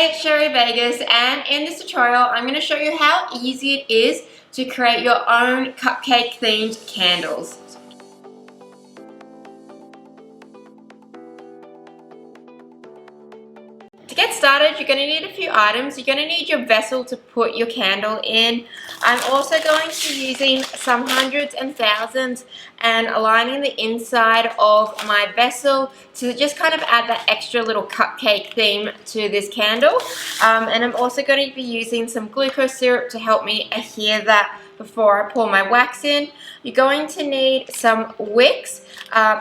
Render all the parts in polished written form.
Hey, it's Sherry Vegas, and in this tutorial I'm going to show you how easy it is to create your own cupcake themed candles. To get started, you're going to need a few items. You're going to need your vessel to put your candle in. I'm also going to be using some hundreds and thousands and aligning the inside of my vessel to just kind of add that extra little cupcake theme to this candle. And I'm also going to be using some glucose syrup to help me adhere that before I pour my wax in. You're going to need some wicks.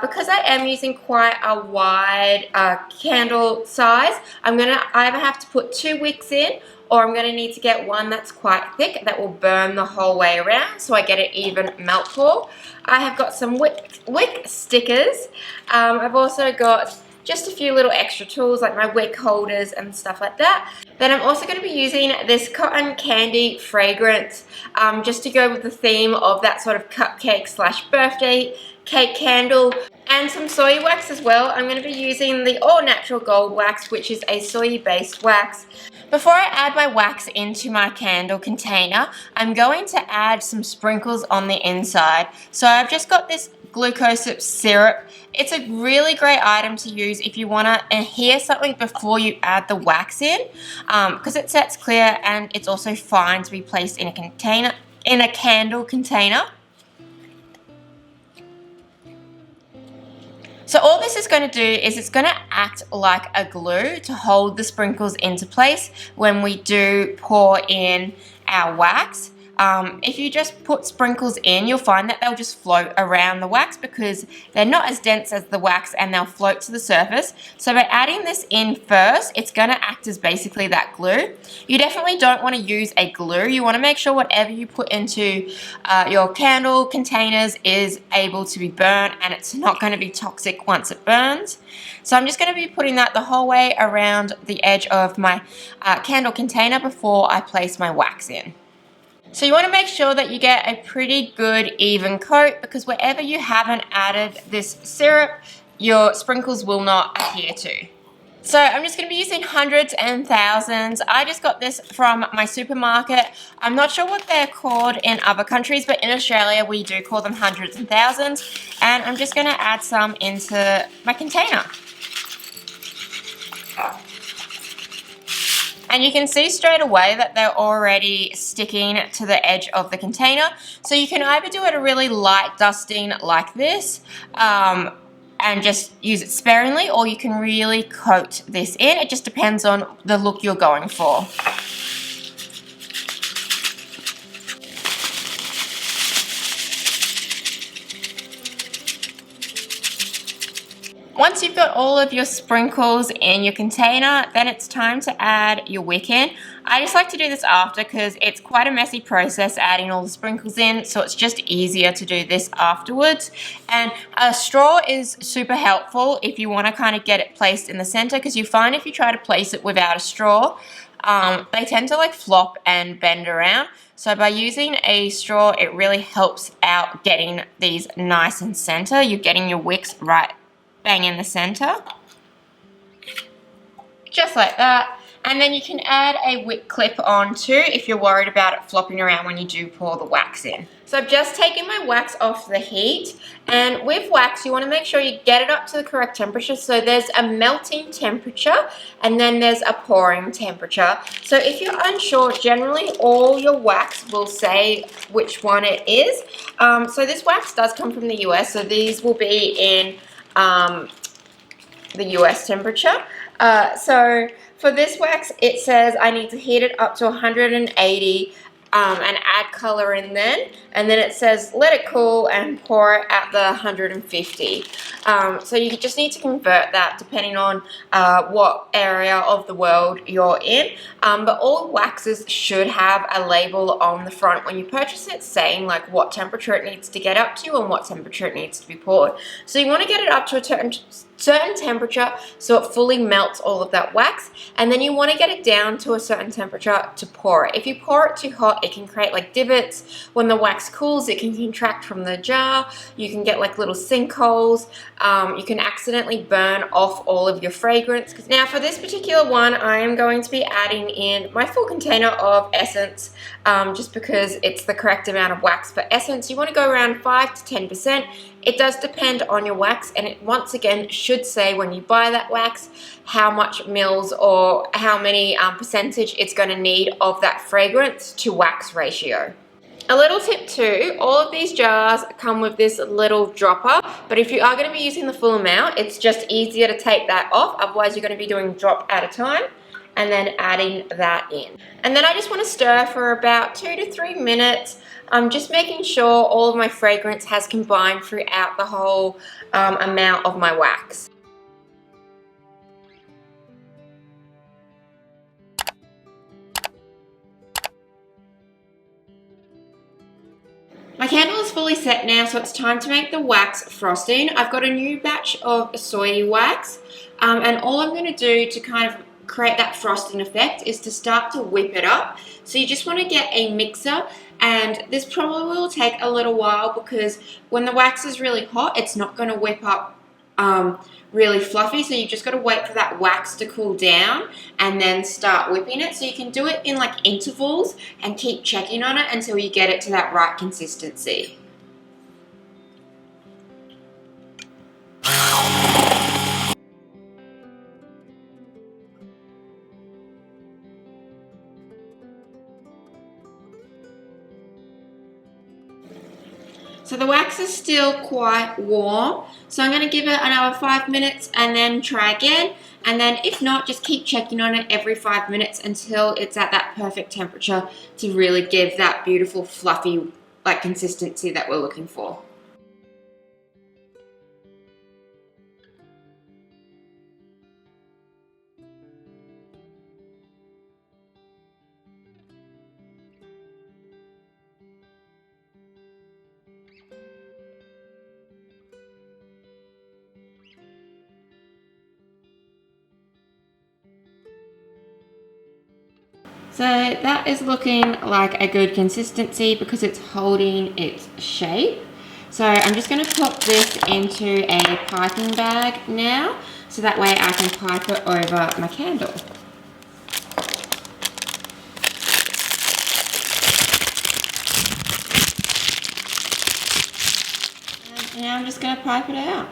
Because I am using quite a wide candle size, I'm going to either have to put 2 wicks in, or I'm going to need to get one that's quite thick that will burn the whole way around so I get an even melt pour. I have got some wick stickers. I've also got just a few little extra tools like my wick holders and stuff like that. Then I'm also going to be using this cotton candy fragrance just to go with the theme of that sort of cupcake / birthday cake candle, and some soy wax as well. I'm going to be using the All Natural Gold Wax, which is a soy based wax. Before I add my wax into my candle container, I'm going to add some sprinkles on the inside. So I've just got this glucose syrup. It's a really great item to use if you want to adhere something before you add the wax in, because it sets clear and it's also fine to be placed in a container, in a candle container. So all this is going to do is it's going to act like a glue to hold the sprinkles into place when we do pour in our wax. If you just put sprinkles in, you'll find that they'll just float around the wax because they're not as dense as the wax and they'll float to the surface. So by adding this in first, it's going to act as basically that glue. You definitely don't want to use a glue. You want to make sure whatever you put into your candle containers is able to be burnt and it's not going to be toxic once it burns. So I'm just going to be putting that the whole way around the edge of my candle container before I place my wax in. So you want to make sure that you get a pretty good even coat, because wherever you haven't added this syrup, your sprinkles will not adhere to. So I'm just going to be using hundreds and thousands. I just got this from my supermarket. I'm not sure what they're called in other countries, but in Australia we do call them hundreds and thousands. And I'm just going to add some into my container. And you can see straight away that they're already sticking to the edge of the container. So you can either do it a really light dusting like this and just use it sparingly, or you can really coat this in. It just depends on the look you're going for. Once you've got all of your sprinkles in your container, then it's time to add your wick in. I just like to do this after because it's quite a messy process adding all the sprinkles in, so it's just easier to do this afterwards. And a straw is super helpful if you want to kind of get it placed in the center, because you find if you try to place it without a straw, they tend to like flop and bend around. So by using a straw, it really helps out getting these nice and center. You're getting your wicks right bang in the center, just like that. And then you can add a wick clip on too if you're worried about it flopping around when you do pour the wax in. So I've just taken my wax off the heat, and with wax you want to make sure you get it up to the correct temperature. So there's a melting temperature and then there's a pouring temperature. So if you're unsure, generally all your wax will say which one it is. So this wax does come from the US, so these will be in the US temperature. So for this wax, it says I need to heat it up to 180 and add color in then. And then it says let it cool and pour it at the 150. So you just need to convert that depending on what area of the world you're in. But all waxes should have a label on the front when you purchase it saying like what temperature it needs to get up to and what temperature it needs to be poured. So you want to get it up to a certain temperature so it fully melts all of that wax, and then you want to get it down to a certain temperature to pour it. If you pour it too hot, it can create like divots. When the wax cools, it can contract from the jar. You can get like little sinkholes. You can accidentally burn off all of your fragrance. Now for this particular one, I am going to be adding in my full container of essence, just because it's the correct amount of wax for essence. You want to go around 5 to 10%. It does depend on your wax, and it once again should say when you buy that wax how much mils or how many percentage it's going to need of that fragrance to wax ratio. A little tip too, all of these jars come with this little dropper, but if you are going to be using the full amount, it's just easier to take that off. Otherwise, you're going to be doing drop at a time and then adding that in. And then I just want to stir for about 2 to 3 minutes. I'm just making sure all of my fragrance has combined throughout the whole amount of my wax. My candle is fully set now, so it's time to make the wax frosting. I've got a new batch of soy wax, and all I'm going to do to kind of create that frosting effect is to start to whip it up. So you just want to get a mixer, and this probably will take a little while because when the wax is really hot, it's not going to whip up really fluffy, so you just got to wait for that wax to cool down and then start whipping it. So you can do it in like intervals and keep checking on it until you get it to that right consistency. So the wax is still quite warm, so I'm going to give it another 5 minutes and then try again. And then if not, just keep checking on it every 5 minutes until it's at that perfect temperature to really give that beautiful fluffy like consistency that we're looking for. So that is looking like a good consistency because it's holding its shape. So I'm just going to pop this into a piping bag now, so that way I can pipe it over my candle. And now I'm just going to pipe it out.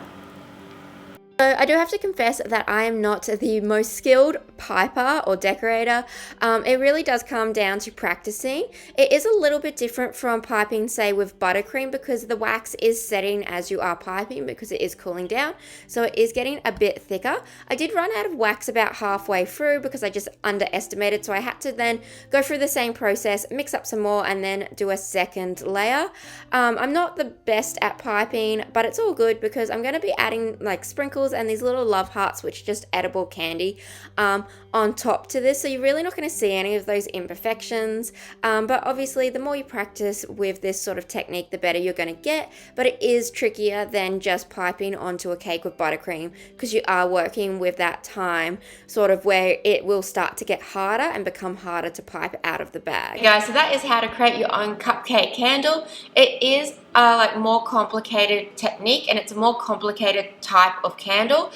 So I do have to confess that I am not the most skilled piper or decorator. It really does come down to practicing. It is a little bit different from piping, say, with buttercream, because the wax is setting as you are piping because it is cooling down. So it is getting a bit thicker. I did run out of wax about halfway through because I just underestimated. So I had to then go through the same process, mix up some more, and then do a second layer. I'm not the best at piping, but it's all good because I'm going to be adding like sprinkles and these little love hearts, which are just edible candy, on top to this, so you're really not going to see any of those imperfections, but obviously the more you practice with this sort of technique, the better you're going to get. But it is trickier than just piping onto a cake with buttercream because you are working with that time sort of where it will start to get harder and become harder to pipe out of the bag. Okay guys, so that is how to create your own cupcake candle. It is like more complicated technique, and it's a more complicated type of candle.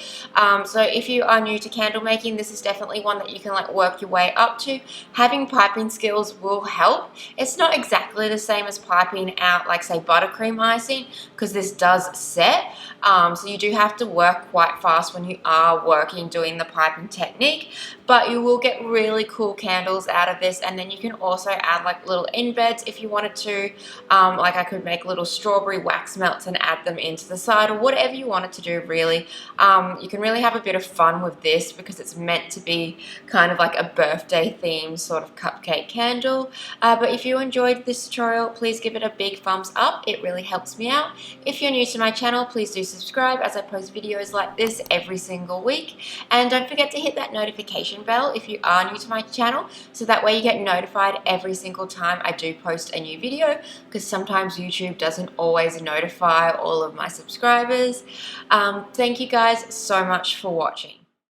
So if you are new to candle making, this is definitely one that you can like work your way up to. Having piping skills will help. It's not exactly the same as piping out like say buttercream icing because this does set. So you do have to work quite fast when you are working doing the piping technique, but you will get really cool candles out of this. And then you can also add like little embeds if you wanted to. Like I could make little strawberry wax melts and add them into the side, or whatever you wanted to do really. You can really have a bit of fun with this because it's meant to be be kind of like a birthday themed sort of cupcake candle. But if you enjoyed this tutorial, please give it a big thumbs up. It really helps me out. If you're new to my channel, please do subscribe as I post videos like this every single week. And don't forget to hit that notification bell if you are new to my channel, so that way you get notified every single time I do post a new video, because sometimes YouTube doesn't always notify all of my subscribers. Thank you guys so much for watching.